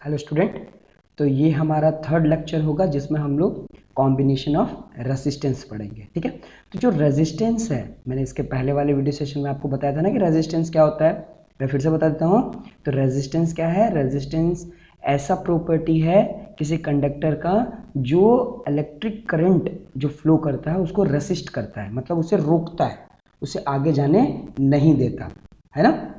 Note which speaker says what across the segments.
Speaker 1: Hello student, तो ये हमारा थर्ड लेक्चर होगा जिसमें हम लोग कॉम्बिनेशन ऑफ रेजिस्टेंस पढ़ेंगे। ठीक है, तो जो रेजिस्टेंस है, मैंने इसके पहले वाले वीडियो सेशन में आपको बताया था ना कि रेजिस्टेंस क्या होता है। मैं फिर से बता देता हूँ। तो रेजिस्टेंस क्या है? रेजिस्टेंस ऐसा प्रॉपर्टी है किसी कंडक्टर का जो इलेक्ट्रिक करंट जो फ्लो करता है उसको रेसिस्ट करता है, मतलब उसे रोकता है, उसे आगे जाने नहीं देता, है ना।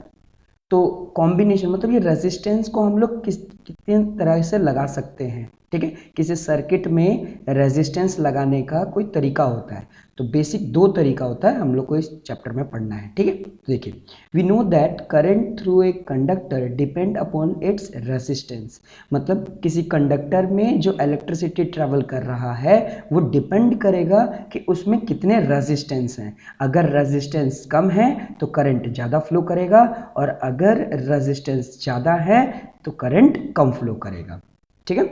Speaker 1: तो कॉम्बिनेशन मतलब ये रेजिस्टेंस को हम लोग कितने तरह से लगा सकते हैं। ठीक है, किसी सर्किट में रेजिस्टेंस लगाने का कोई तरीका होता है। तो बेसिक दो तरीका होता है, हम लोग को इस चैप्टर में पढ़ना है। ठीक है, तो देखिए, we know that current through a conductor depend upon its resistance. मतलब किसी कंडक्टर में जो इलेक्ट्रिसिटी ट्रेवल कर रहा है वो डिपेंड करेगा कि उसमें कितने रेजिस्टेंस हैं। अगर रेजिस्टेंस कम है तो करंट ज़्यादा फ्लो करेगा, और अगर रेजिस्टेंस ज़्यादा है तो करंट कम फ्लो करेगा। ठीक है,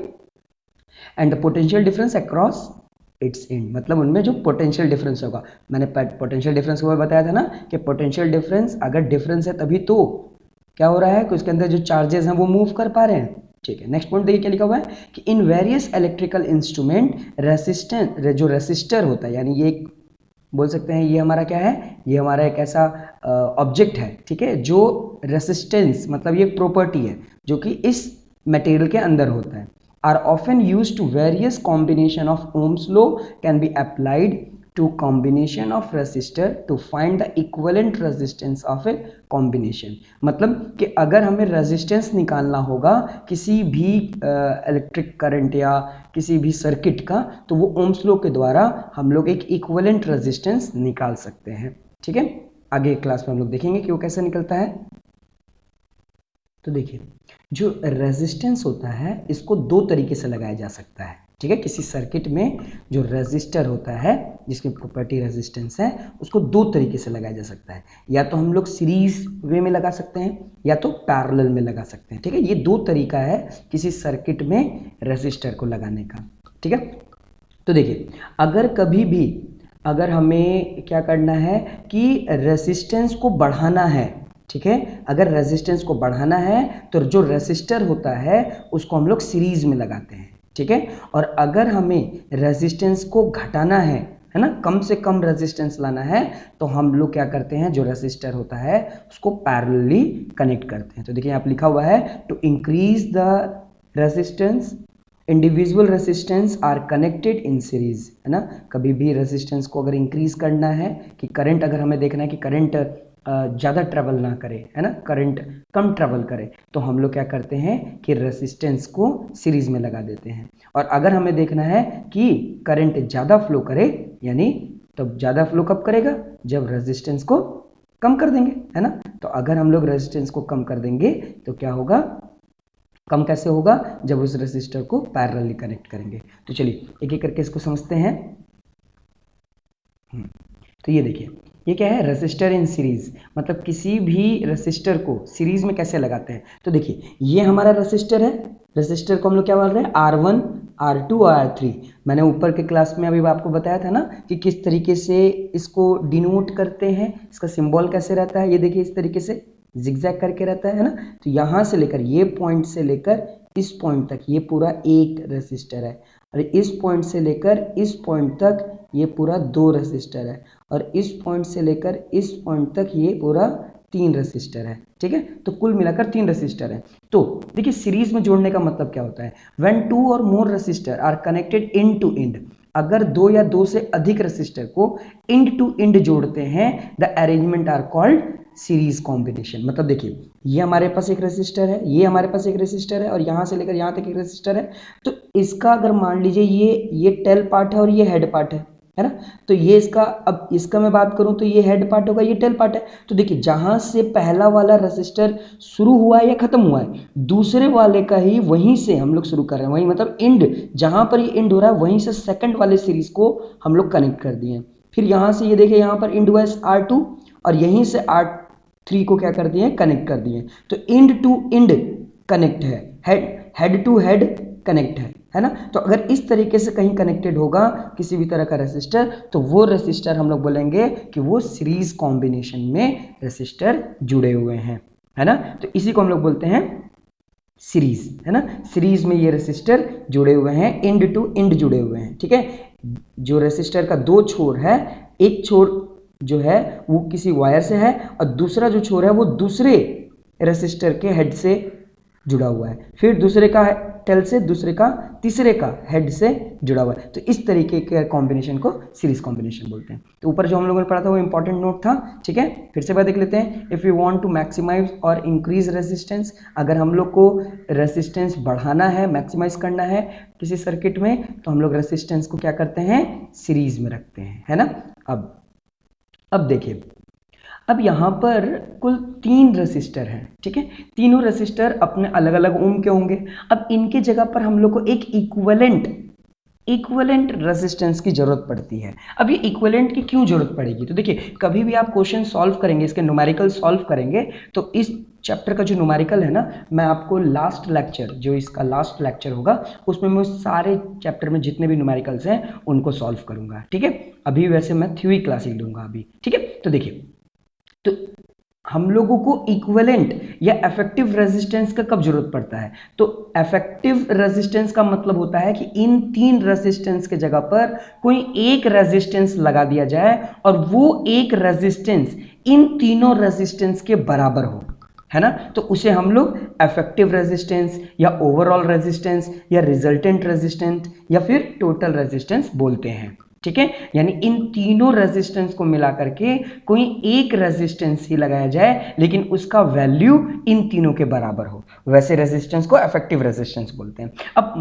Speaker 1: and the potential difference across its and, मतलब उनमें जो पोटेंशियल डिफरेंस होगा, मैंने पोटेंशियल डिफरेंस को बताया था ना कि पोटेंशियल डिफरेंस अगर डिफरेंस है तभी तो क्या हो रहा है कि उसके अंदर जो चार्जेस हैं वो मूव कर पा रहे हैं। ठीक है, नेक्स्ट पॉइंट देखिए क्या लिखा हुआ है कि in various electrical instrument resistance, जो रेसिस्टर होता है, यानी ये बोल सकते हैं ये हमारा क्या है, ये हमारा एक ऐसा ऑब्जेक्ट है, ठीक है, जो रेसिस्टेंस मतलब ये प्रॉपर्टी है जो कि इस मटेरियल के अंदर होता है, are often used to various combination of Ohm's law can be applied to combination of resistor to find the equivalent resistance of a combination। मतलब कि अगर हमें रेजिस्टेंस निकालना होगा किसी भी इलेक्ट्रिक करंट या किसी भी सर्किट का, तो वो ओम्स लॉ के द्वारा हम लोग एक इक्विवेलेंट रेजिस्टेंस निकाल सकते हैं। ठीक है, आगे क्लास में हम लोग देखेंगे कि वो कैसे निकलता है। तो देखिए, जो रेजिस्टेंस होता है इसको दो तरीके से लगाया जा सकता है। ठीक है, किसी सर्किट में जो रेजिस्टर होता है जिसकी प्रॉपर्टी रेजिस्टेंस है उसको दो तरीके से लगाया जा सकता है। या तो हम लोग सीरीज वे में लगा सकते हैं या तो पैरेलल में लगा सकते हैं। ठीक है, ये दो तरीका है किसी सर्किट में रेजिस्टर को लगाने का। ठीक है, तो देखिए, अगर कभी भी अगर हमें क्या करना है कि रेजिस्टेंस को बढ़ाना है, ठीक है, अगर रेजिस्टेंस को बढ़ाना है तो जो रेजिस्टर होता है उसको हम लोग सीरीज में लगाते हैं। ठीक है, और अगर हमें रेजिस्टेंस को घटाना है ना, कम से कम रेजिस्टेंस लाना है, तो हम लोग क्या करते हैं, जो रेजिस्टर होता है उसको पैरेलली कनेक्ट करते हैं। तो देखिए यहाँ पे लिखा हुआ है to increase the resistance individual resistance are connected in series, है ना। कभी भी रेजिस्टेंस को अगर इंक्रीज करना है कि करंट, अगर हमें देखना है कि करंट ज़्यादा ट्रेवल ना करे, है ना, करंट कम ट्रेवल करे, तो हम लोग क्या करते हैं कि रेजिस्टेंस को सीरीज में लगा देते हैं। और अगर हमें देखना है कि करंट ज़्यादा फ्लो करे, यानी तो ज़्यादा फ्लो कब करेगा, जब रेजिस्टेंस को कम कर देंगे, है ना। तो अगर हम लोग रेजिस्टेंस को कम कर देंगे तो क्या होगा, कम कैसे होगा, जब उस रेजिस्टर को पैरेलली कनेक्ट करेंगे। तो चलिए एक एक करके इसको समझते हैं। तो ये देखिए, ये क्या है, रेसिस्टर इन सीरीज, मतलब किसी भी रेसिस्टर को सीरीज में कैसे लगाते हैं। तो देखिए, ये हमारा रेसिस्टर है, रेसिस्टर को हम लोग क्या बोल रहे हैं, R1 R2 और R3। मैंने ऊपर के क्लास में अभी आपको बताया था ना कि किस तरीके से इसको डिनोट करते हैं, इसका सिंबल कैसे रहता है। ये देखिए, इस तरीके से जिगजैग करके रहता है ना। तो यहाँ से लेकर ये पॉइंट से लेकर इस पॉइंट तक ये पूरा एक रेसिस्टर है, और इस पॉइंट से लेकर इस पॉइंट तक ये पूरा दो रेसिस्टर है, और इस पॉइंट से लेकर इस पॉइंट तक ये पूरा तीन रेसिस्टर है। ठीक है, तो कुल मिलाकर तीन रेसिस्टर है। तो देखिए, सीरीज में जोड़ने का मतलब क्या होता है, when two or more resistor are connected end to end, अगर दो या दो से अधिक रेसिस्टर को इंड टू इंड जोड़ते हैं, the arrangement are called series combination. मतलब देखिए, ये हमारे पास एक रेसिस्टर है, ये हमारे पास एक रेसिस्टर है, और यहाँ से लेकर यहाँ तक एक रेसिस्टर है। तो इसका अगर मान लीजिए ये टेल पार्ट है और ये हेड पार्ट है ना। तो ये इसका, अब इसका मैं बात करूं तो ये हेड पार्ट होगा, ये टेल पार्ट है। तो देखिए, जहां से पहला वाला रेसिस्टर शुरू हुआ है या खत्म हुआ है, दूसरे वाले का ही वहीं से हम लोग शुरू कर रहे हैं, वहीं मतलब इंड, जहां पर ये इंड हो रहा है वहीं से सेकंड वाले सीरीज को हम लोग कनेक्ट कर दिए। फिर यहाँ से ये देखिए, यहाँ पर इंड हुआ R2, और यहीं से R3 को क्या कर दिए, कनेक्ट कर दिए। तो इंड टू इंड कनेक्ट है, हेड टू हेड कनेक्ट है ना। तो अगर इस तरीके से कहीं कनेक्टेड होगा किसी भी तरह का रेसिस्टर, तो वो रेसिस्टर हम लोग बोलेंगे कि वो सीरीज कॉम्बिनेशन में रेसिस्टर जुड़े हुए हैं, है ना। तो इसी को हम लोग बोलते हैं सीरीज, है ना, सीरीज में ये रेसिस्टर जुड़े हुए हैं, इंड टू इंड जुड़े हुए हैं, ठीक है। जो रेसिस्टर का दो छोर है, एक छोर जो है वो किसी वायर से है और दूसरा जो छोर है वो दूसरे रेसिस्टर के हेड से जुड़ा हुआ है, फिर दूसरे का टेल से, दूसरे का तीसरे का हेड से जुड़ा हुआ है। तो इस तरीके के कॉम्बिनेशन को सीरीज कॉम्बिनेशन बोलते हैं। तो ऊपर जो हम लोगों ने पढ़ा था वो इंपॉर्टेंट नोट था, ठीक है। फिर से बात देख लेते हैं। If you want to maximize और इंक्रीज रेजिस्टेंस, अगर हम लोग को रेजिस्टेंस बढ़ाना है, मैक्सिमाइज करना है किसी सर्किट में, तो हम लोग रेजिस्टेंस को क्या करते हैं, सीरीज में रखते हैं, है ना। अब देखिए, अब यहाँ पर कुल 3 रेसिस्टर हैं, ठीक है। तीनों रेसिस्टर अपने अलग अलग ओम के होंगे। अब इनके जगह पर हम लोग को एक इक्विवेलेंट रेजिस्टेंस की जरूरत पड़ती है। अब ये इक्विवेलेंट की क्यों जरूरत पड़ेगी, तो देखिए, कभी भी आप क्वेश्चन सॉल्व करेंगे, इसके न्यूमेरिकल सॉल्व करेंगे, तो इस चैप्टर का जो न्यूमेरिकल है ना, मैं आपको लास्ट लेक्चर, जो इसका लास्ट लेक्चर होगा, उसमें मैं सारे चैप्टर में जितने भी न्यूमेरिकल्स हैं उनको सॉल्व करूंगा, ठीक है। अभी वैसे मैं थ्योरी क्लास ही लूंगा अभी, ठीक है। तो देखिए, तो हम लोगों को इक्विवेलेंट या इफेक्टिव रेजिस्टेंस का कब जरूरत पड़ता है, तो इफेक्टिव रेजिस्टेंस का मतलब होता है कि इन 3 रेजिस्टेंस के जगह पर कोई एक रेजिस्टेंस लगा दिया जाए और वो एक रेजिस्टेंस इन तीनों रेजिस्टेंस के बराबर हो, है ना। तो उसे हम लोग इफेक्टिव रेजिस्टेंस या ओवरऑल रेजिस्टेंस या रिजल्टेंट रेजिस्टेंस या फिर टोटल रेजिस्टेंस बोलते हैं, ठीक है। यानी इन तीनों रेजिस्टेंस को मिला करके कोई एक रेजिस्टेंस ही लगाया जाए, लेकिन उसका वैल्यू इन तीनों के बराबर हो, वैसे रेजिस्टेंस को इफेक्टिव रेजिस्टेंस बोलते हैं। अब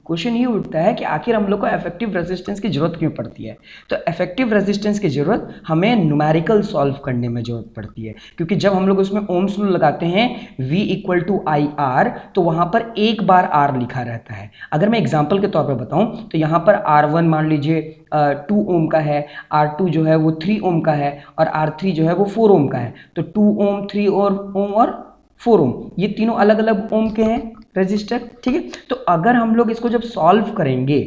Speaker 1: क्वेश्चन ये उठता है कि आखिर हम लोग को इफेक्टिव रेजिस्टेंस की जरूरत क्यों पड़ती है, तो इफेक्टिव रेजिस्टेंस की जरूरत हमें न्यूमेरिकल सॉल्व करने में जरूरत पड़ती है, क्योंकि जब हम लोग उसमें ओम्स लॉ लगाते हैं V = IR, तो वहां पर एक बार R लिखा रहता है। अगर मैं एग्जाम्पल के तौर पर बताऊं, तो यहाँ पर R1 मान लीजिए 2 ओम का है, R2 जो है वो 3 ओम का है और R3 जो है वो 4 ओम का है। तो 2 ओम, 3 ओम और 4 ओम, ये तीनों अलग अलग ओम के हैं रेजिस्टर, ठीक है। तो अगर हम लोग इसको जब सॉल्व करेंगे,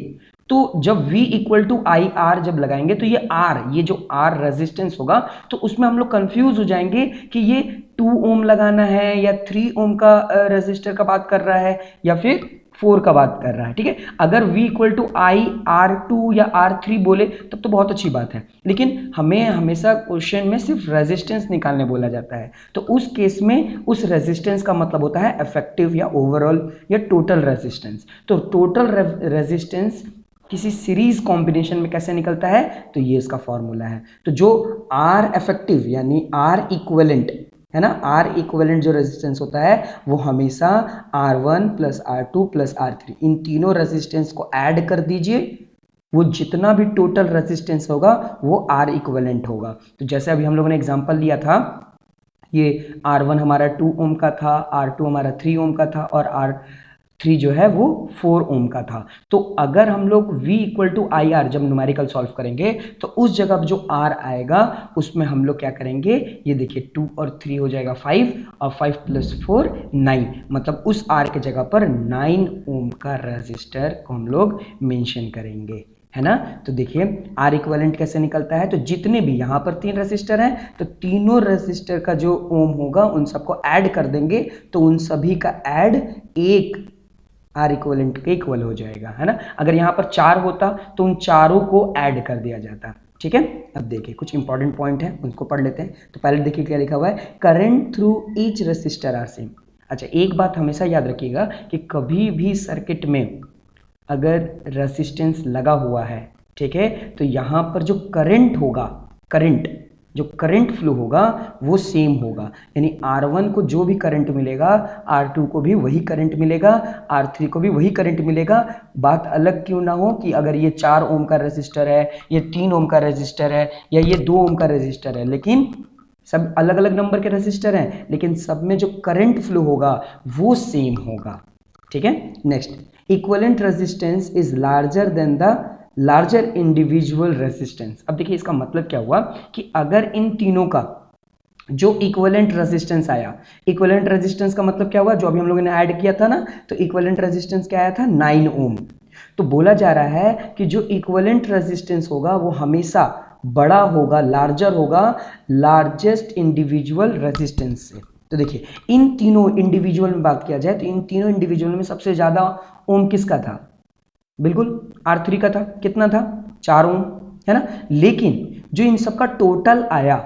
Speaker 1: तो जब V = IR जब लगाएंगे, तो ये R, ये जो R रेजिस्टेंस होगा, तो उसमें हम लोग कंफ्यूज हो जाएंगे कि ये 2 ओम लगाना है या 3 ओम का रेजिस्टर का बात कर रहा है या फिर 4 का बात कर रहा है, ठीक है। अगर V = IR2 या R3 बोले तब तो बहुत अच्छी बात है, लेकिन हमें हमेशा क्वेश्चन में सिर्फ रेजिस्टेंस निकालने बोला जाता है, तो उस केस में उस रेजिस्टेंस का मतलब होता है इफेक्टिव या ओवरऑल या टोटल रेजिस्टेंस। तो टोटल रेजिस्टेंस किसी सीरीज कॉम्बिनेशन में कैसे निकलता है, तो ये इसका फॉर्मूला है। तो जो R इफेक्टिव यानी R इक्विवेलेंट है ना, R इक्विवेलेंट जो रेजिस्टेंस होता है वो हमेशा R1 + R2 + R3, इन तीनों रेजिस्टेंस को ऐड कर दीजिए, वो जितना भी टोटल रेजिस्टेंस होगा वो R इक्विवेलेंट होगा। तो जैसे अभी हम लोगों ने एग्जांपल लिया था, ये R1 हमारा 2 ओम का था, R2 हमारा 3 ओम का था और R3 जो है वो 4 ओम का था। तो अगर हम लोग V = IR जब न्यूमेरिकल सॉल्व करेंगे, तो उस जगह पर जो R आएगा उसमें हम लोग क्या करेंगे, ये देखिए 2 और 3 हो जाएगा 5 और 5 + 4 9, मतलब उस R के जगह पर 9 ओम का रेजिस्टर को हम लोग मेंशन करेंगे, है ना। तो देखिए R इक्विवेलेंट कैसे निकलता है, तो जितने भी यहाँ पर 3 रेजिस्टर हैं, तो तीनों रेजिस्टर का जो ओम होगा उन सबको ऐड कर देंगे, तो उन सभी का ऐड एक R इक्विवेलेंट के इक्वल हो जाएगा, है ना। अगर यहाँ पर 4 होता तो उन चारों को ऐड कर दिया जाता, ठीक है। अब देखिए कुछ इंपॉर्टेंट पॉइंट है, उनको पढ़ लेते हैं। तो पहले देखिए क्या लिखा हुआ है, current through each resistor are same. अच्छा, एक बात हमेशा याद रखिएगा कि कभी भी सर्किट में अगर रेजिस्टेंस लगा हुआ है, ठीक है, तो यहाँ पर जो करंट होगा, जो करंट फ्लो होगा वो सेम होगा, यानी R1 को जो भी करंट मिलेगा R2 को भी वही करंट मिलेगा, R3 को भी वही करंट मिलेगा। बात अलग क्यों ना हो कि अगर ये 4 ओम का रेजिस्टर है, ये 3 ओम का रेजिस्टर है या ये 2 ओम का रेजिस्टर है, लेकिन सब अलग अलग नंबर के रेजिस्टर हैं, लेकिन सब में जो करंट फ्लो होगा वो सेम होगा, ठीक है। Next, equivalent resistance is larger than the larger individual resistance. अब देखिए इसका मतलब क्या हुआ कि अगर इन तीनों का जो इक्विवेलेंट रेजिस्टेंस आया, इक्विवेलेंट रेजिस्टेंस का मतलब क्या हुआ, जो अभी हम लोगों ने ऐड किया था ना, तो इक्विवेलेंट रेजिस्टेंस क्या आया था, 9 ओम। तो बोला जा रहा है कि जो इक्विवेलेंट रेजिस्टेंस होगा वो हमेशा बड़ा होगा, लार्जर होगा लार्जेस्ट इंडिविजुअल रेजिस्टेंस से। तो देखिए इन तीनों इंडिविजुअल में बात किया जाए तो इन तीनों इंडिविजुअल में सबसे ज़्यादा ओम किसका था? बिल्कुल R3 का था। कितना था? 4 ओम, है ना। लेकिन जो इन सबका टोटल आया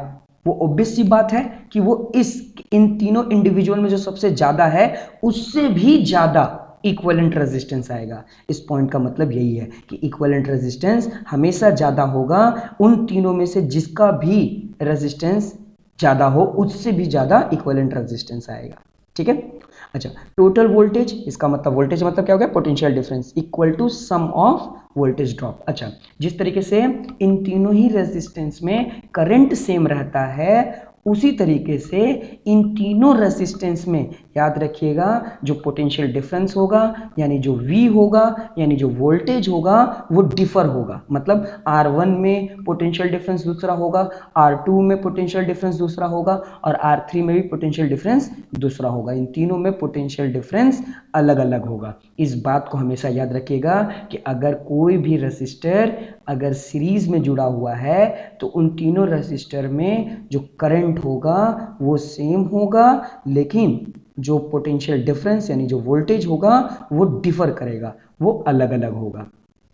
Speaker 1: वो ऑब्वियस सी बात है कि वो इन तीनों इंडिविजुअल में जो सबसे ज़्यादा है उससे भी ज़्यादा इक्विवेलेंट रेजिस्टेंस आएगा। इस पॉइंट का मतलब यही है कि इक्विवेलेंट रेजिस्टेंस हमेशा ज़्यादा होगा उन तीनों में से जिसका भी रेजिस्टेंस ज़्यादा हो, उससे भी ज़्यादा इक्विवेलेंट रेजिस्टेंस आएगा। ठीक है। अच्छा, टोटल वोल्टेज, इसका मतलब वोल्टेज मतलब क्या हो गया? Potential difference equal to sum of voltage drop. अच्छा, जिस तरीके से इन तीनों ही रेजिस्टेंस में करंट सेम रहता है उसी तरीके से इन तीनों रेजिस्टेंस में याद रखिएगा जो पोटेंशियल डिफरेंस होगा यानी जो V होगा यानी जो वोल्टेज होगा वो डिफर होगा। मतलब R1 में पोटेंशियल डिफरेंस दूसरा होगा, R2 में पोटेंशियल डिफरेंस दूसरा होगा और R3 में भी पोटेंशियल डिफरेंस दूसरा होगा। इन तीनों में पोटेंशियल डिफरेंस अलग अलग होगा। इस बात को हमेशा याद रखिएगा कि अगर कोई भी रेसिस्टर अगर सीरीज में जुड़ा हुआ है तो उन तीनों रेसिस्टर में जो करंट होगा वो सेम होगा, लेकिन जो पोटेंशियल डिफरेंस यानी जो वोल्टेज होगा वो डिफर करेगा, वो अलग अलग होगा।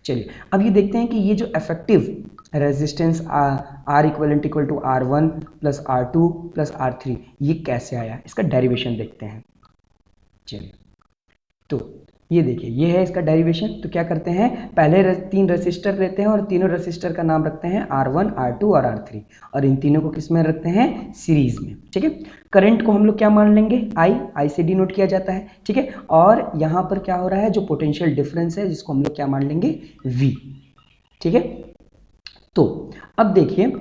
Speaker 1: चलिए अब ये देखते हैं कि ये जो effective resistance R equivalent equal to R1 plus R2 plus R3 ये कैसे आया, इसका डेरिवेशन देखते हैं। चलिए तो ये देखिए ये है इसका डेरिवेशन। तो क्या करते हैं, पहले तीन रेसिस्टर लेते हैं और तीनों रेसिस्टर का नाम रखते हैं R1 R2 और R3 और इन तीनों को किस में रखते हैं? सीरीज में। ठीक है। करंट को हम लोग क्या मान लेंगे? I से डिनोट किया जाता है। ठीक है। और यहाँ पर क्या हो रहा है, जो पोटेंशियल डिफरेंस है जिसको हम लोग क्या मान लेंगे? V। ठीक है। तो अब देखिए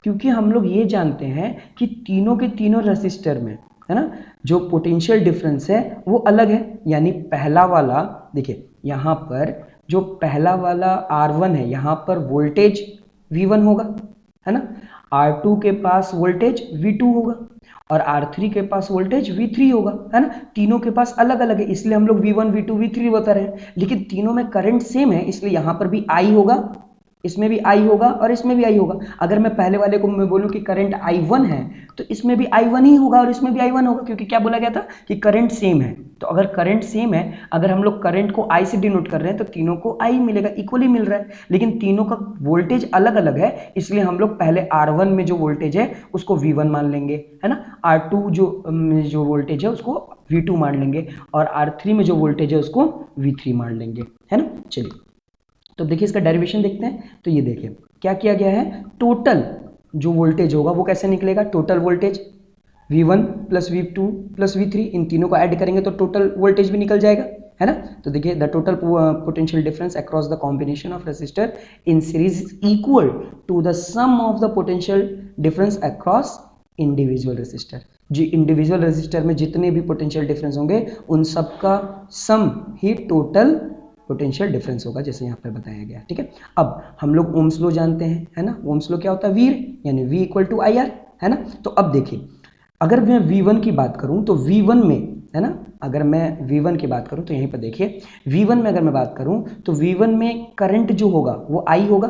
Speaker 1: क्योंकि हम लोग ये जानते हैं कि तीनों के तीनों रेसिस्टर में है ना जो पोटेंशियल डिफरेंस है वो अलग है, यानी पहला वाला देखिए यहाँ पर जो पहला वाला R1 है यहाँ पर वोल्टेज V1 होगा, है ना। R2 के पास वोल्टेज V2 होगा और R3 के पास वोल्टेज V3 होगा, है ना। तीनों के पास अलग अलग है इसलिए हम लोग V1 V2 V3 बता रहे हैं, लेकिन तीनों में करंट सेम है इसलिए यहाँ पर भी I होगा, इसमें भी I होगा और इसमें भी I होगा। अगर मैं पहले वाले को मैं बोलूं कि करंट I1 है तो इसमें भी I1 ही होगा और इसमें भी I1 होगा, क्योंकि क्या बोला गया था कि करंट सेम है। तो अगर करंट सेम है, अगर हम लोग करंट को I से डिनोट कर रहे हैं तो तीनों को I मिलेगा, इक्वली मिल रहा है, लेकिन तीनों का वोल्टेज अलग अलग है इसलिए हम लोग पहले R1 में जो वोल्टेज है उसको V1 मान लेंगे, है ना। R2 जो वोल्टेज है उसको V2 मान लेंगे और R3 में जो वोल्टेज है उसको V3 मान लेंगे, है ना। चलिए तो देखिए इसका डेरिवेशन देखते हैं। तो ये देखिए क्या किया गया है, टोटल जो वोल्टेज होगा वो कैसे निकलेगा? Total voltage V1 plus V2 plus V3 इन तीनों को ऐड करेंगे तो टोटल वोल्टेज भी निकल जाएगा, है ना। तो देखिए the total potential difference across the combination of resistor in series is equal to the sum of the potential difference across individual resistor. जो इंडिविजुअल रेसिस्टर में जितने भी पोटेंशियल डिफरेंस होंगे उन सब का सम ही टोटल पोटेंशियल डिफरेंस होगा, जैसे यहाँ पर बताया गया। ठीक है। अब हम लोग ओम्स लॉ जानते हैं, है ना। ओम्स लॉ क्या होता है? वी यानी V इक्वल टू IR, है ना। तो अब देखिए अगर मैं V1 की बात करूं तो V1 में, है ना, अगर मैं V1 की बात करूं तो यहीं पर देखिए V1 में अगर मैं बात करूं तो V1 में करंट जो होगा वो I होगा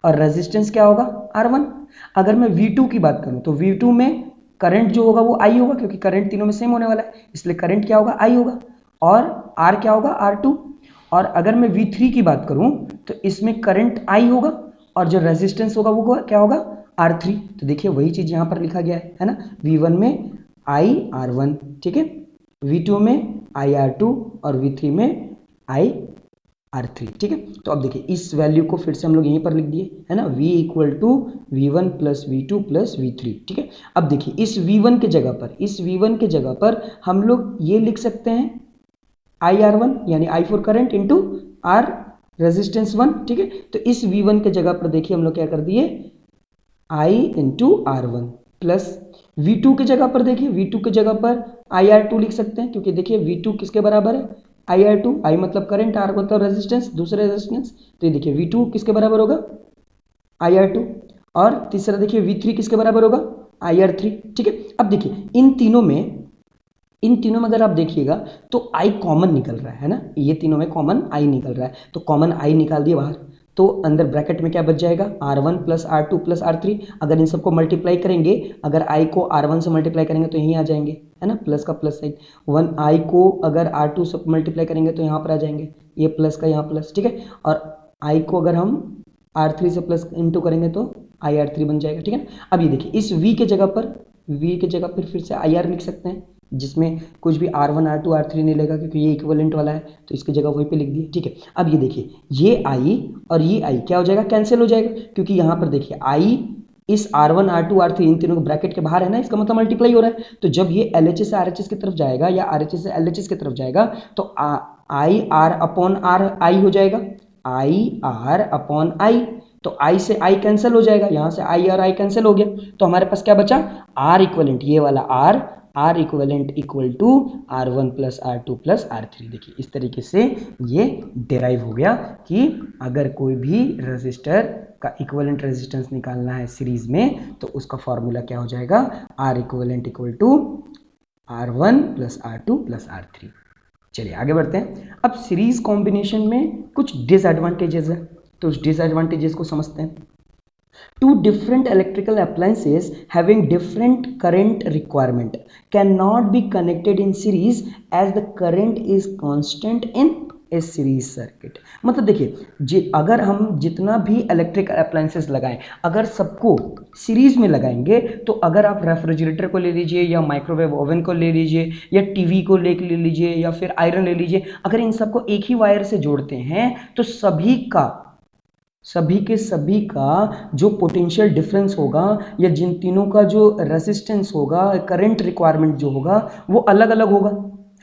Speaker 1: और रेजिस्टेंस क्या होगा? R1। अगर मैं V2 की बात करूं तो V2 में करंट जो होगा वो I होगा, क्योंकि करंट तीनों में सेम होने वाला है इसलिए करंट क्या होगा? I होगा और R क्या होगा? R2। और अगर मैं V3 की बात करूं तो इसमें करंट I होगा और जो रेजिस्टेंस होगा वो क्या होगा? R3। तो देखिए वही चीज यहां पर लिखा गया है ना। V1 में I R1, ठीक है, V2 में I R2 और V3 में I R3, ठीक है। तो अब देखिए इस वैल्यू को फिर से हम लोग यहीं पर लिख दिए, है ना। V equal to V1 plus V2 plus V3, ठीक है। अब देखिए इस V1 के जगह पर हम लोग ये लिख सकते हैं IR1 यानी I for current into R resistance 1, ठीक है। तो इस V1 के जगह पर देखिए हम लोग क्या कर दिए I into R1 plus V2 के जगह पर देखिए V2 के जगह पर IR2 लिख सकते हैं, क्योंकि देखिए V2 किसके बराबर है? IR2, I मतलब करंट, R मतलब रेजिस्टेंस, दूसरे रेजिस्टेंस। तो ये देखिए V2 किसके बराबर होगा? IR2 और तीसरा देखिए V3 किसके बराबर होगा? IR3, ठीक है। अब देखिए इन तीनों में अगर आप देखिएगा तो I कॉमन निकल रहा है ना, ये तीनों में कॉमन I निकल रहा है, तो कॉमन I निकाल दिए बाहर। तो अंदर ब्रैकेट में क्या बच जाएगा, R1 plus R2 plus R3। अगर इन सबको मल्टीप्लाई करेंगे, अगर I को R1 से मल्टीप्लाई करेंगे तो यहीं आ जाएंगे, है ना, प्लस का प्लस साइन। 1I को अगर R2 से मल्टीप्लाई करेंगे तो यहाँ पर आ जाएंगे, ये प्लस का यहाँ प्लस, ठीक है। और I को अगर हम R3 से प्लस इंटू करेंगे तो IR3 बन जाएगा, ठीक है। अब ये देखिए, इस V के जगह पर फिर से IR लिख सकते हैं, जिसमें कुछ भी R1 R2 R3 नहीं लेगा क्योंकि ये इक्विवेलेंट वाला है, तो इसकी जगह वहीं पे लिख दिए, ठीक है। अब ये देखिए, ये I और ये I क्या हो जाएगा, कैंसिल हो जाएगा, क्योंकि यहाँ पर देखिए I इस R1 R2 R3 इन तीनों के ब्रैकेट के बाहर है ना, इसका मतलब मल्टीप्लाई हो रहा है। तो जब ये LHS से RHS की तरफ जाएगा या RHS से LHS की तरफ जाएगा तो I R upon R I हो जाएगा, I R अपॉन I। तो I से I कैंसिल हो जाएगा, यहाँ से I और I कैंसिल हो गया, तो हमारे पास क्या बचा, R इक्वलेंट, ये वाला R equivalent equal to R1 plus R2 plus R3। देखिए इस तरीके से ये डेराइव हो गया कि अगर कोई भी रेजिस्टर का इक्वलेंट रेजिस्टेंस निकालना है सीरीज में तो उसका फॉर्मूला क्या हो जाएगा, R equivalent equal to R1 plus R2 plus R3। चलिए आगे बढ़ते हैं। अब सीरीज कॉम्बिनेशन में कुछ डिसएडवांटेजेस है, तो उस डिसएडवांटेजेस को समझते हैं। Two different electrical appliances having different current requirement cannot be connected in series as the current is constant in a series circuit। मतलब देखिए, अगर हम जितना भी इलेक्ट्रिकल अप्लायंसेस लगाएं, अगर सबको सीरीज में लगाएंगे तो अगर आप रेफ्रिजरेटर को ले लीजिए या माइक्रोवेव ओवन को ले लीजिए या टीवी को ले लीजिए या फिर आयरन ले लीजिए, अगर इन सबको एक ही वायर से जोड़ते हैं तो सभी का जो पोटेंशियल डिफरेंस होगा या जिन तीनों का जो रेजिस्टेंस होगा, करंट रिक्वायरमेंट जो होगा वो अलग अलग होगा,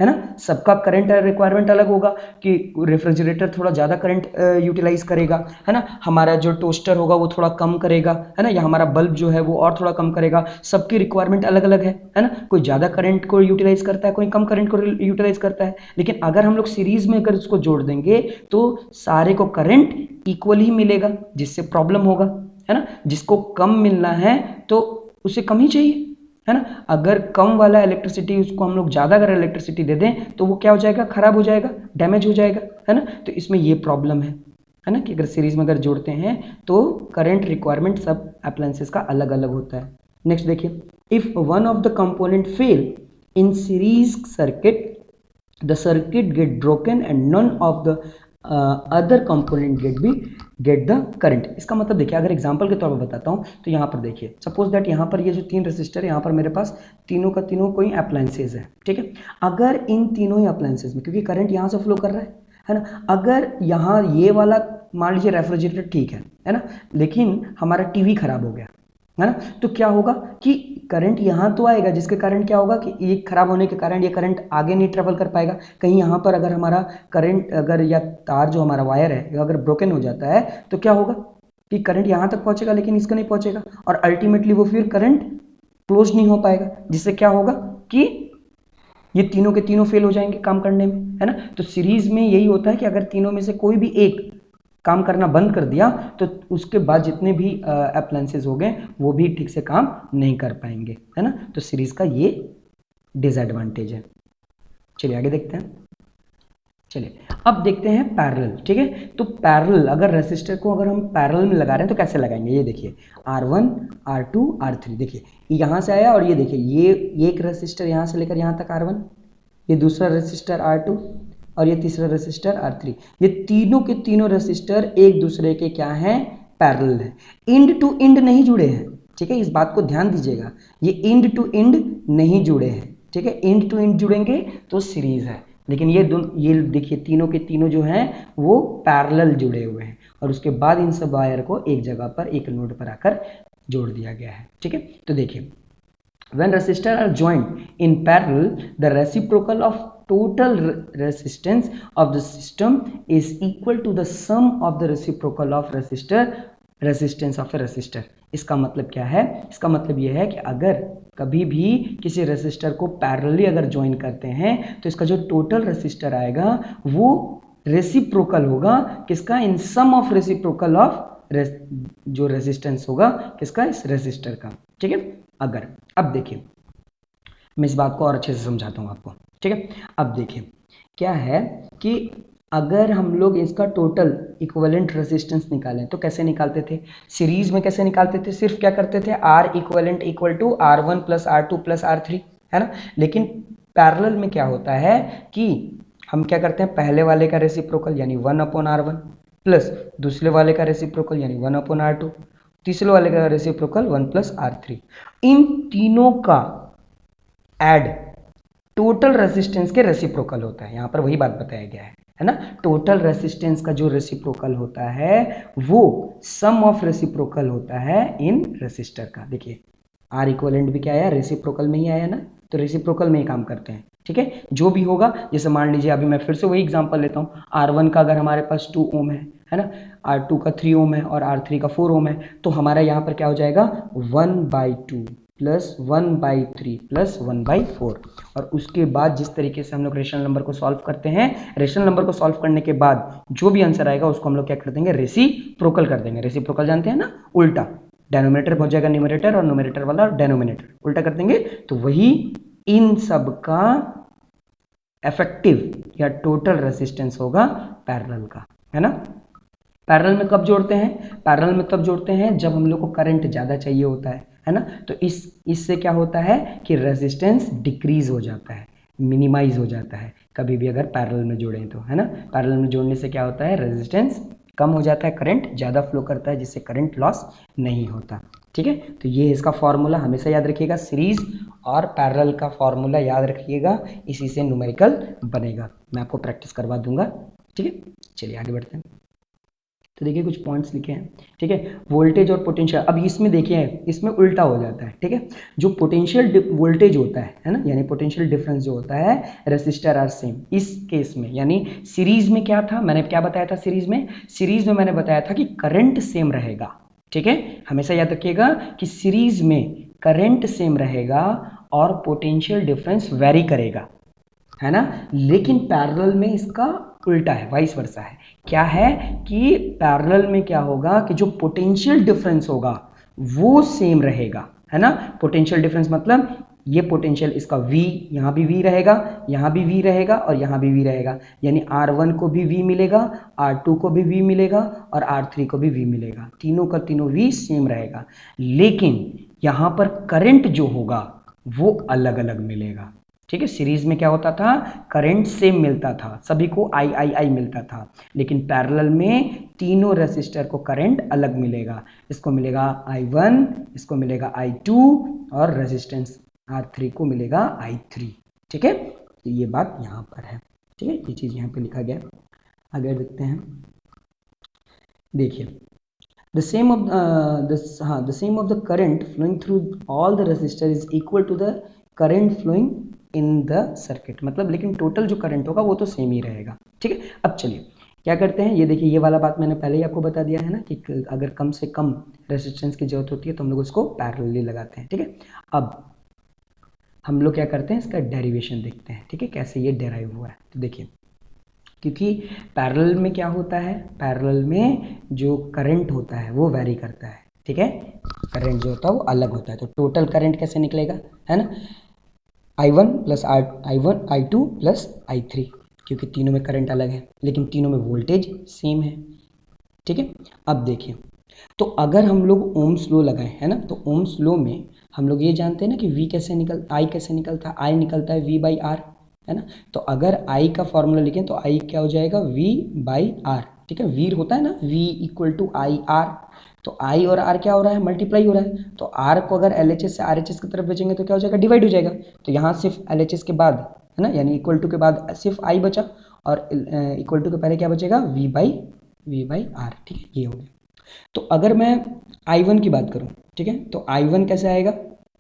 Speaker 1: है ना। सबका करंट रिक्वायरमेंट अलग होगा कि रेफ्रिजरेटर थोड़ा ज़्यादा करंट यूटिलाइज करेगा, है ना, हमारा जो टोस्टर होगा वो थोड़ा कम करेगा, है ना, या हमारा बल्ब जो है वो और थोड़ा कम करेगा। सबकी रिक्वायरमेंट अलग अलग है ना। कोई ज़्यादा करंट को यूटिलाइज करता है, कोई कम करंट को यूटिलाइज करता है। लेकिन अगर हम लोग सीरीज में अगर इसको जोड़ देंगे तो सारे को करंट इक्वल ही मिलेगा, जिससे प्रॉब्लम होगा, है ना। जिसको कम मिलना है तो उसे कम ही चाहिए, है ना। अगर कम वाला इलेक्ट्रिसिटी उसको हम लोग ज़्यादा अगर इलेक्ट्रिसिटी दे दें तो वो क्या हो जाएगा, खराब हो जाएगा, डैमेज हो जाएगा, है ना। तो इसमें ये प्रॉब्लम है ना, कि अगर सीरीज में अगर जोड़ते हैं तो करंट रिक्वायरमेंट सब अप्लायंसेस का अलग अलग होता है। नेक्स्ट देखिए, if one of the component fail in series circuit the circuit get broken and none of the other component get the current. इसका मतलब देखिए, अगर एग्जांपल के तौर पर बताता हूँ तो यहाँ पर देखिए, सपोज दैट यहाँ पर ये जो 3 रेसिस्टर है, यहाँ पर मेरे पास तीनों का तीनों कोई अप्लायंसेज है, ठीक है। अगर इन तीनों ही अप्लायंसेज में, क्योंकि करंट यहाँ से फ्लो कर रहा है ना, अगर यहाँ ये वाला मान लीजिए रेफ्रिजरेटर ठीक है ना, लेकिन हमारा टीवी खराब हो गया, है ना, तो क्या होगा कि करंट यहाँ तो आएगा, जिसके कारण क्या होगा कि ये खराब होने के कारण ये करंट आगे नहीं ट्रेवल कर पाएगा। कहीं यहाँ पर अगर हमारा करंट अगर या तार जो हमारा वायर है अगर ब्रोकन हो जाता है तो क्या होगा कि करंट यहाँ तक पहुँचेगा लेकिन इसका नहीं पहुँचेगा, और अल्टीमेटली वो फिर करंट क्लोज नहीं हो पाएगा, जिससे क्या होगा कि ये तीनों के तीनों फेल हो जाएंगे काम करने में, है ना। तो सीरीज में यही होता है कि अगर तीनों में से कोई भी एक काम करना बंद कर दिया तो उसके बाद जितने भी अप्लायंसेस हो गए वो भी ठीक से काम नहीं कर पाएंगे, है ना। तो सीरीज का ये डिसएडवांटेज है। चलिए आगे देखते हैं। चलिए अब देखते हैं पैरेलल, ठीक है। तो पैरेलल, अगर रेसिस्टर को अगर हम पैरेलल में लगा रहे हैं तो कैसे लगाएंगे, ये देखिए R1 R2 R3, देखिए यहाँ से आया और ये देखिए ये एक रेसिस्टर यहाँ से लेकर यहाँ तक R1, ये दूसरा रेसिस्टर R2 और ये तीसरा रेसिस्टर R3। ये तीनों के तीनों रेसिस्टर एक दूसरे के क्या हैं, पैरेलल है, इंड टू इंड नहीं जुड़े हैं, ठीक है। इस बात को ध्यान दीजिएगा, ये इंड टू इंड नहीं जुड़े हैं, ठीक है। इंड टू इंड जुड़ेंगे तो सीरीज है, लेकिन ये देखिए तीनों के तीनों जो हैं वो पैरेलल जुड़े हुए हैं और उसके बाद इन सब वायर को एक जगह पर एक नोड पर आकर जोड़ दिया गया है, ठीक है। तो देखिए, when resistors are joined in parallel, the reciprocal of total resistance of the system is equal to the sum of the reciprocal of resistance of a resistor। इसका मतलब क्या है, इसका मतलब यह है कि अगर कभी भी किसी रेसिस्टर को पैरेलली अगर ज्वाइन करते हैं तो इसका जो टोटल रेसिस्टर आएगा वो रेसिप्रोकल होगा किसका, इन सम ऑफ रेसिप्रोकल ऑफ जो रेजिस्टेंस होगा किसका, इस रेसिस्टर का, ठीक है। अगर अब देखिए, मैं इस बात को और अच्छे से समझाता हूँ आपको, ठीक है। अब देखिए क्या है कि अगर हम लोग इसका टोटल इक्विवेलेंट रेजिस्टेंस निकालें तो कैसे निकालते थे, सीरीज में कैसे निकालते थे, सिर्फ क्या करते थे R equivalent equal to R1 plus R2 plus R3, है ना। लेकिन पैरेलल में क्या होता है कि हम क्या करते हैं, पहले वाले का रेसिप्रोकल यानी 1/R1 प्लस दूसरे वाले का रेसिप्रोकल यानी 1/R2, तीसरे वाले का रेसिप्रोकल 1 प्लस R3, इन तीनों का ऐड टोटल रेसिस्टेंस के रेसिप्रोकल होता है। यहाँ पर वही बात बताया गया है ना। टोटल रेसिस्टेंस का जो रेसिप्रोकल होता है वो सम ऑफ रेसिप्रोकल होता है इन रेसिस्टर का। देखिए आर इक्विवेलेंट भी क्या आया, रेसिप्रोकल में ही आया ना, तो रेसिप्रोकल में ही काम करते हैं, ठीक है। जो भी होगा, जैसे मान लीजिए अभी मैं फिर से वही एग्जांपल लेता हूँ, R1 का अगर हमारे पास 2 ओम है ना, R2 का 3 ओम है और R3 का 4 ओम है, तो हमारा यहाँ पर क्या हो जाएगा 1/2 प्लस 1/3 प्लस 1/4। और उसके बाद जिस तरीके से हम लोग रेशनल नंबर को सॉल्व करते हैं, रेशनल नंबर को सॉल्व करने के बाद जो भी आंसर आएगा उसको हम लोग क्या कर देंगे, रेसिप्रोकल कर देंगे। रेसिप्रोकल जानते हैं ना, उल्टा, डेनोमिनेटर हो जाएगा न्यूमरेटर और न्यूमरेटर वाला डेनोमिनेटर उल्टा कर देंगे, तो वही इन सब का इफेक्टिव या टोटल रेजिस्टेंस होगा पैरेलल का, है ना। पैरेलल में कब जोड़ते हैं, पैरेलल में तब जोड़ते हैं जब हम लोग को करंट ज़्यादा चाहिए होता है ना। तो इससे क्या होता है कि रेजिस्टेंस डिक्रीज हो जाता है, मिनिमाइज हो जाता है कभी भी अगर पैरेलल में जोड़ें तो, है ना। पैरेलल में जोड़ने से क्या होता है, रेजिस्टेंस कम हो जाता है, करंट ज़्यादा फ्लो करता है जिससे करंट लॉस नहीं होता, ठीक है। तो ये इसका फॉर्मूला हमेशा याद रखिएगा, सीरीज और पैरेलल का फॉर्मूला याद रखिएगा, इसी से न्यूमेरिकल बनेगा। मैं आपको प्रैक्टिस करवा दूंगा, ठीक है। चलिए आगे बढ़ते हैं। तो देखिए कुछ पॉइंट्स लिखे हैं, ठीक है। वोल्टेज और पोटेंशियल, अब इसमें देखिए इसमें उल्टा हो जाता है, ठीक है। जो पोटेंशियल वोल्टेज होता है ना, यानी पोटेंशियल डिफरेंस जो होता है, रेसिस्टर आर सेम। इस केस में यानी सीरीज में क्या था, मैंने क्या बताया था, सीरीज में मैंने बताया था कि करंट सेम रहेगा, ठीक है। हमेशा याद रखिएगा कि सीरीज में करंट सेम रहेगा और पोटेंशियल डिफरेंस वेरी करेगा, है ना। लेकिन पैरेलल में इसका उल्टा है, वाइस वर्सा है। क्या है कि पैरेलल में क्या होगा कि जो पोटेंशियल डिफरेंस होगा वो सेम रहेगा, है ना। पोटेंशियल डिफरेंस मतलब ये पोटेंशियल इसका V, यहाँ भी V रहेगा, यहाँ भी V रहेगा और यहाँ भी V रहेगा, यानी R1 को भी V मिलेगा, R2 को भी V मिलेगा और R3 को भी V मिलेगा, तीनों का तीनों V सेम रहेगा। लेकिन यहाँ पर करंट जो होगा वो अलग अलग मिलेगा, ठीक है। सीरीज में क्या होता था, करंट सेम मिलता था, सभी को I मिलता था, लेकिन पैरेलल में तीनों रेसिस्टर को करंट अलग मिलेगा। इसको मिलेगा I1, इसको मिलेगा I2 और रेजिस्टेंस R3 को मिलेगा I3, ठीक है। तो ये बात यहाँ पर है, ठीक है, ये चीज़ यहाँ पे लिखा गया। आगे देखते हैं, देखिए the same of the current flowing through all the resistor is equal to the current flowing in the circuit, मतलब लेकिन टोटल जो करंट होगा वो तो सेम ही रहेगा, ठीक है। अब चलिए क्या करते हैं, ये देखिए ये वाला बात मैंने पहले ही आपको बता दिया है ना कि अगर कम से कम रेजिस्टेंस की जरूरत होती है तो हम लोग इसको पैरेलली लगाते हैं, ठीक है। अब हम लोग क्या करते हैं, इसका डेरिवेशन देखते हैं, ठीक है, कैसे ये डेराइव हुआ है। तो देखिए क्योंकि पैरेलल में क्या होता है, पैरेलल में जो करंट होता है वो वेरी करता है, ठीक है। करंट जो होता है वो अलग होता है, तो टोटल करंट कैसे निकलेगा, है ना, I1 plus I2 plus I3, क्योंकि तीनों में करंट अलग है लेकिन तीनों में वोल्टेज सेम है, ठीक है। अब देखिए तो अगर हम लोग ओम्स लॉ लगाएं, है ना, तो ओम्स लॉ में हम लोग ये जानते हैं ना कि I कैसे निकलता है, I निकलता है V/R, है ना। तो अगर I का फॉर्मूला लिखें तो I क्या हो जाएगा V/R, ठीक है। V होता है ना, V इक्वल टू IR, तो I और R क्या हो रहा है, मल्टीप्लाई हो रहा है, तो R को अगर LHS से RHS की तरफ भेजेंगे तो क्या हो जाएगा, डिवाइड हो जाएगा। तो यहाँ सिर्फ LHS के बाद, है ना, यानी इक्वल टू के बाद सिर्फ I बचा और इक्वल टू के पहले क्या बचेगा, V/R, ठीक है, ये हो गया। तो अगर मैं I1 की बात करूं, ठीक है, तो I1 कैसे आएगा,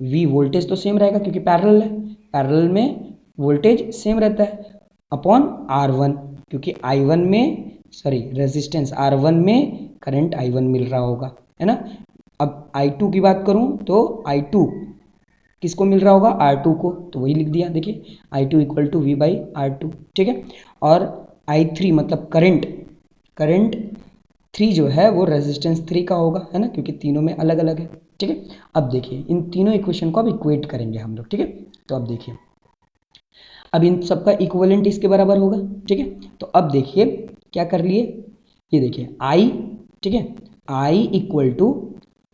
Speaker 1: V वोल्टेज तो सेम रहेगा क्योंकि पैरेलल है, पैरेलल में वोल्टेज सेम रहता है अपॉन R1, क्योंकि I1 में रेजिस्टेंस R1 में करंट I1 मिल रहा होगा, है ना। अब I2 की बात करूं तो I2 किसको मिल रहा होगा, R2 को, तो वही लिख दिया, देखिए I2 इक्वल टू V/R2, ठीक है। और I3 मतलब करंट 3 जो है वो रेजिस्टेंस 3 का होगा, है ना, क्योंकि तीनों में अलग अलग है, ठीक है। अब देखिए इन तीनों इक्वेशन को अब इक्वेट करेंगे हम लोग, ठीक है। तो अब देखिए अब इन सबका इक्विवेलेंट इसके बराबर होगा, ठीक है। तो अब देखिए क्या कर लिए, ये देखिए आई, ठीक है, आई इक्वल टू,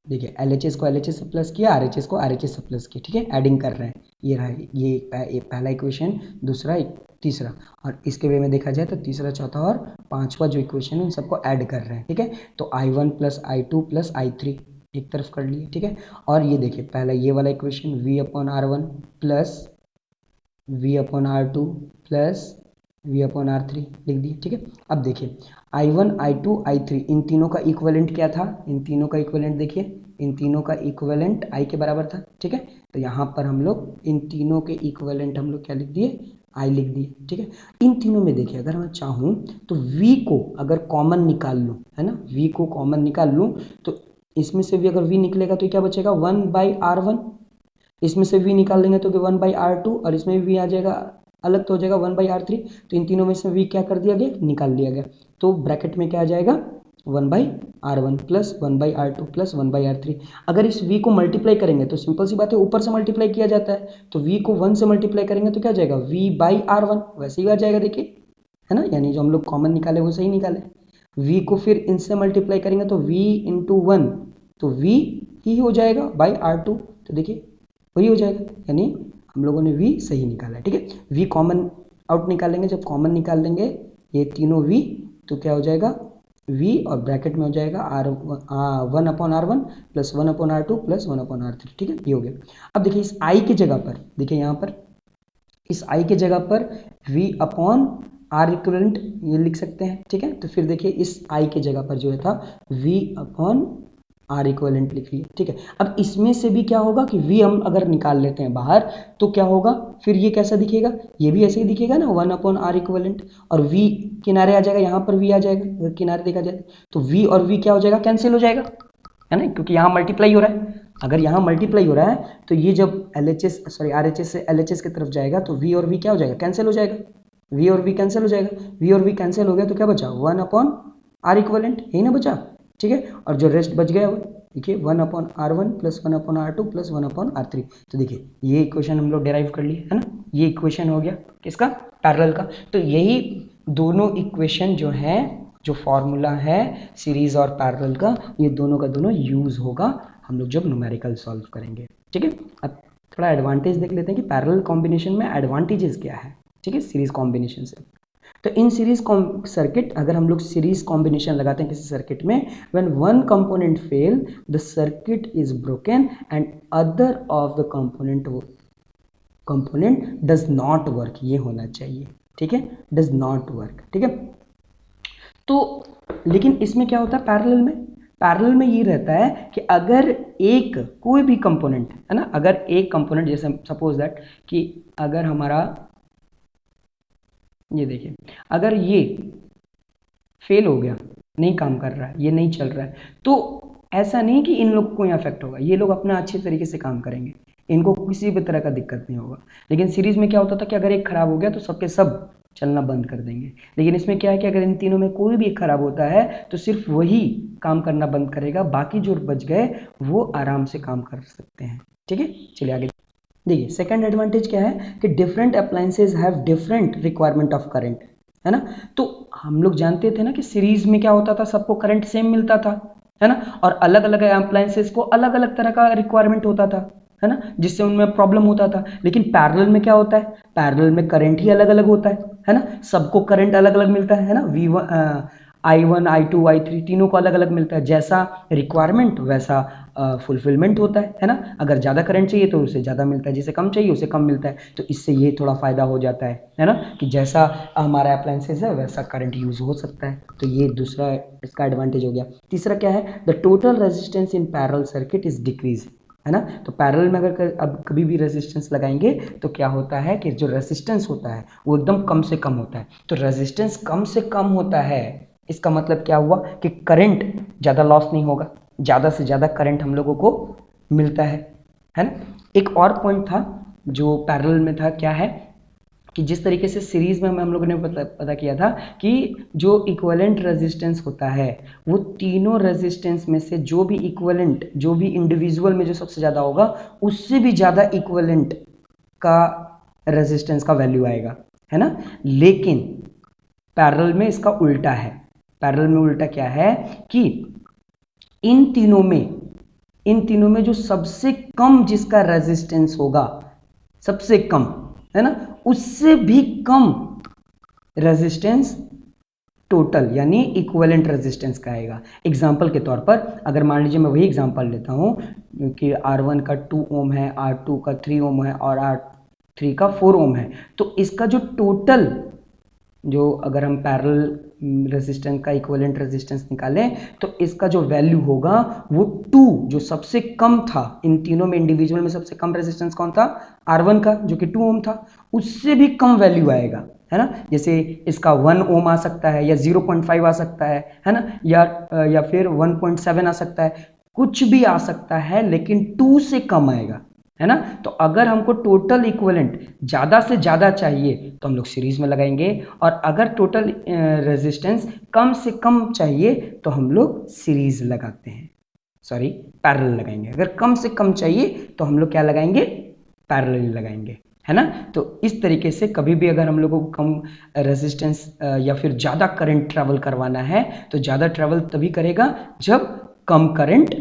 Speaker 1: देखिए LHS को LHS से प्लस किया, RHS को RHS से प्लस किया, ठीक है, एडिंग कर रहे हैं। ये रहा ये पहला इक्वेशन, दूसरा तीसरा, और इसके वे में देखा जाए तो तीसरा, चौथा और पांचवा जो इक्वेशन है उन सबको ऐड कर रहे हैं, ठीक है। तो I1 plus I2 plus I3 एक तरफ कर लिए, ठीक है। और ये देखिए पहला ये वाला equation V/R1 plus V/R2 plus V/R3 लिख दिए, ठीक है। अब देखिए I1 I2 I3 इन तीनों का इक्विवेलेंट क्या था, इन तीनों का इक्विवेलेंट देखिए, इन तीनों का इक्विवेलेंट I के बराबर था, ठीक है। तो यहाँ पर हम लोग इन तीनों के इक्विवेलेंट हम लोग क्या लिख दिए, I लिख दिए, ठीक है। इन तीनों में देखिए अगर मैं चाहूँ तो V को अगर कॉमन निकाल लूँ, है ना, V को कॉमन निकाल लूँ तो इसमें से भी अगर V निकलेगा तो क्या बचेगा 1/R1, इसमें से V निकाल देंगे तो 1/R2, और इसमें भी V आ जाएगा अलग तो हो जाएगा 1/R3। तो इन तीनों में से V क्या कर दिया गया, निकाल दिया गया। तो ब्रैकेट में क्या आ जाएगा 1/R1 plus 1/R2 plus 1/R3। अगर इस V को मल्टीप्लाई करेंगे तो सिंपल सी बात है ऊपर से मल्टीप्लाई किया जाता है, तो V को 1 से मल्टीप्लाई करेंगे तो क्या आ जाएगा V/R1, वैसे ही आ जाएगा, देखिए है ना, यानी जो हम लोग कॉमन निकाले वो सही निकाले। V को फिर इनसे मल्टीप्लाई करेंगे तो V इंटू 1 तो V ही हो जाएगा R2, तो देखिए वही हो जाएगा, यानी हम लोगों ने V सही निकाला है, ठीक है। V कॉमन आउट निकालेंगे, जब कॉमन निकाल लेंगे ये तीनों V तो क्या हो जाएगा V, और ब्रैकेट में हो जाएगा 1/R1 plus 1/R2 plus 1/R3, ठीक है, ये हो गया। अब देखिए इस I की जगह पर, देखिए यहाँ पर इस I की जगह पर V/R इक्विवेलेंट ये लिख सकते हैं, ठीक है। तो फिर देखिए इस I की जगह पर जो है था V/R इक्विवेलेंट लिख लिए, ठीक है। अब इसमें से भी क्या होगा कि V हम अगर निकाल लेते हैं बाहर तो क्या होगा, फिर ये कैसा दिखेगा, ये भी ऐसे ही दिखेगा ना 1/R इक्विवेलेंट, और V किनारे आ जाएगा, यहाँ पर V आ जाएगा, अगर किनारे देखा जाए तो V और V क्या हो जाएगा, कैंसिल हो जाएगा, है ना, क्योंकि यहाँ मल्टीप्लाई हो रहा है। अगर यहाँ मल्टीप्लाई हो रहा है तो ये जब RHS से LHS की तरफ जाएगा तो V और V क्या हो जाएगा, कैंसिल हो जाएगा, V और V कैंसिल हो जाएगा, V और V कैंसिल हो गया तो क्या बचा 1/R इक्विवेलेंट, यही ना बचा, ठीक है। और जो रेस्ट बच गया वो देखिए 1/R1 plus 1/R2 plus 1/R3। तो देखिए ये इक्वेशन हम लोग डेराइव कर लिए, है ना, ये इक्वेशन हो गया किसका, पैरेलल का। तो यही दोनों इक्वेशन जो है, जो फॉर्मूला है सीरीज और पैरेलल का, ये दोनों का दोनों यूज होगा हम लोग जब न्यूमेरिकल सॉल्व करेंगे, ठीक है। अब थोड़ा एडवांटेज देख लेते हैं कि पैरेलल कॉम्बिनेशन में एडवांटेजेस क्या है, ठीक है, सीरीज कॉम्बिनेशन से। तो इन सीरीज सर्किट अगर हम लोग सीरीज कॉम्बिनेशन लगाते हैं किसी सर्किट में, when one component fail the circuit is broken and other of the component does not work, ये होना चाहिए, ठीक है, डज नॉट वर्क, ठीक है। तो लेकिन इसमें क्या होता है पैरेलल में ये रहता है कि अगर एक कोई भी कंपोनेंट है ना, अगर एक कंपोनेंट जैसे सपोज दैट कि अगर हमारा ये देखिए अगर ये फेल हो गया, नहीं काम कर रहा है, ये नहीं चल रहा है, तो ऐसा नहीं कि इन लोग को यहाँ इफेक्ट होगा, ये लोग अपना अच्छे तरीके से काम करेंगे, इनको किसी भी तरह का दिक्कत नहीं होगा। लेकिन सीरीज में क्या होता था कि अगर एक खराब हो गया तो सबके सब चलना बंद कर देंगे। लेकिन इसमें क्या है कि अगर इन तीनों में कोई भी एक खराब होता है तो सिर्फ वही काम करना बंद करेगा, बाकी जो बच गए वो आराम से काम कर सकते हैं, ठीक है। चलिए आगे देखिए सेकंड एडवांटेज क्या है कि different appliances have different requirement of current, है ना। तो हम लोग जानते थे ना कि सीरीज में क्या होता था, सबको करंट सेम मिलता था, है ना, और अलग अलग अप्लायंसेज को अलग अलग तरह का रिक्वायरमेंट होता था, है ना, जिससे उनमें प्रॉब्लम होता था। लेकिन पैरेलल में क्या होता है, पैरेलल में करंट ही अलग अलग होता है ना, सबको करंट अलग अलग मिलता है ना, I1 I2 I3 तीनों को अलग अलग मिलता है, जैसा रिक्वायरमेंट वैसा फुलफिलमेंट होता है ना। अगर ज़्यादा करंट चाहिए तो उसे ज़्यादा मिलता है, जिसे कम चाहिए उसे कम मिलता है। तो इससे ये थोड़ा फ़ायदा हो जाता है ना, कि जैसा हमारा अप्लायंसेज है वैसा करंट यूज़ हो सकता है। तो ये दूसरा इसका एडवांटेज हो गया। तीसरा क्या है, the total resistance in parallel circuit is decrease, है ना। तो पैरेलल में अगर अब कभी भी रेजिस्टेंस लगाएंगे तो क्या होता है कि जो रेजिस्टेंस होता है वो एकदम कम से कम होता है। तो रेजिस्टेंस कम से कम होता है, इसका मतलब क्या हुआ कि करंट ज़्यादा लॉस नहीं होगा, ज़्यादा से ज़्यादा करंट हम लोगों को मिलता है ना। एक और पॉइंट था जो पैरेलल में था, क्या है कि जिस तरीके से सीरीज में हम लोगों ने पता किया था कि जो इक्विवेलेंट रेजिस्टेंस होता है वो तीनों रेजिस्टेंस में से जो भी इक्विवेलेंट, जो भी इंडिविजुअल में जो सबसे ज़्यादा होगा उससे भी ज़्यादा इक्विवेलेंट का रेजिस्टेंस का वैल्यू आएगा, है ना। लेकिन पैरेलल में इसका उल्टा है। पैरेलल में उल्टा क्या है कि इन तीनों में जो सबसे कम जिसका रेजिस्टेंस होगा, सबसे कम, है ना, उससे भी कम रेजिस्टेंस टोटल यानी इक्विवेलेंट रेजिस्टेंस का आएगा। एग्जांपल के तौर पर अगर मान लीजिए मैं वही एग्जांपल लेता हूं कि R1 का 2 ओम है, R2 का 3 ओम है और R3 का 4 ओम है, तो इसका जो टोटल, जो अगर हम पैरेलल रेजिस्टेंस का इक्विवेलेंट रेजिस्टेंस निकालें तो इसका जो वैल्यू होगा वो 2, जो सबसे कम था इन तीनों में, इंडिविजुअल में सबसे कम रेजिस्टेंस कौन था, R1 का, जो कि 2 ओम था, उससे भी कम वैल्यू आएगा, है ना। जैसे इसका 1 ओम आ सकता है या 0.5 आ सकता है ना, या फिर 1.7 आ सकता है, कुछ भी आ सकता है, लेकिन 2 से कम आएगा, है ना। तो अगर हमको टोटल इक्विवेलेंट ज़्यादा से ज़्यादा चाहिए तो हम लोग सीरीज में लगाएंगे, और अगर टोटल रेजिस्टेंस कम से कम चाहिए तो हम लोग सीरीज लगाते हैं, सॉरी पैरेलल लगाएंगे। अगर कम से कम चाहिए तो हम लोग क्या लगाएंगे, पैरेलल लगाएंगे, है ना। तो इस तरीके से कभी भी अगर हम लोगों को कम रेजिस्टेंस या फिर ज़्यादा करंट ट्रैवल करवाना है तो ज़्यादा ट्रैवल तभी करेगा जब कम करंट,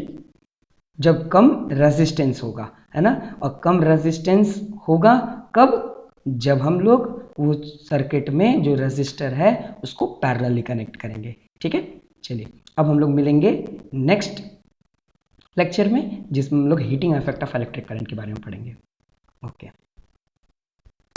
Speaker 1: जब कम रेजिस्टेंस होगा, है ना। और कम रेजिस्टेंस होगा कब, जब हम लोग वो सर्किट में जो रेजिस्टर है उसको पैरेलली कनेक्ट करेंगे, ठीक है। चलिए अब हम लोग मिलेंगे नेक्स्ट लेक्चर में, जिसमें हम लोग heating effect of electric current के बारे में पढ़ेंगे। ओके।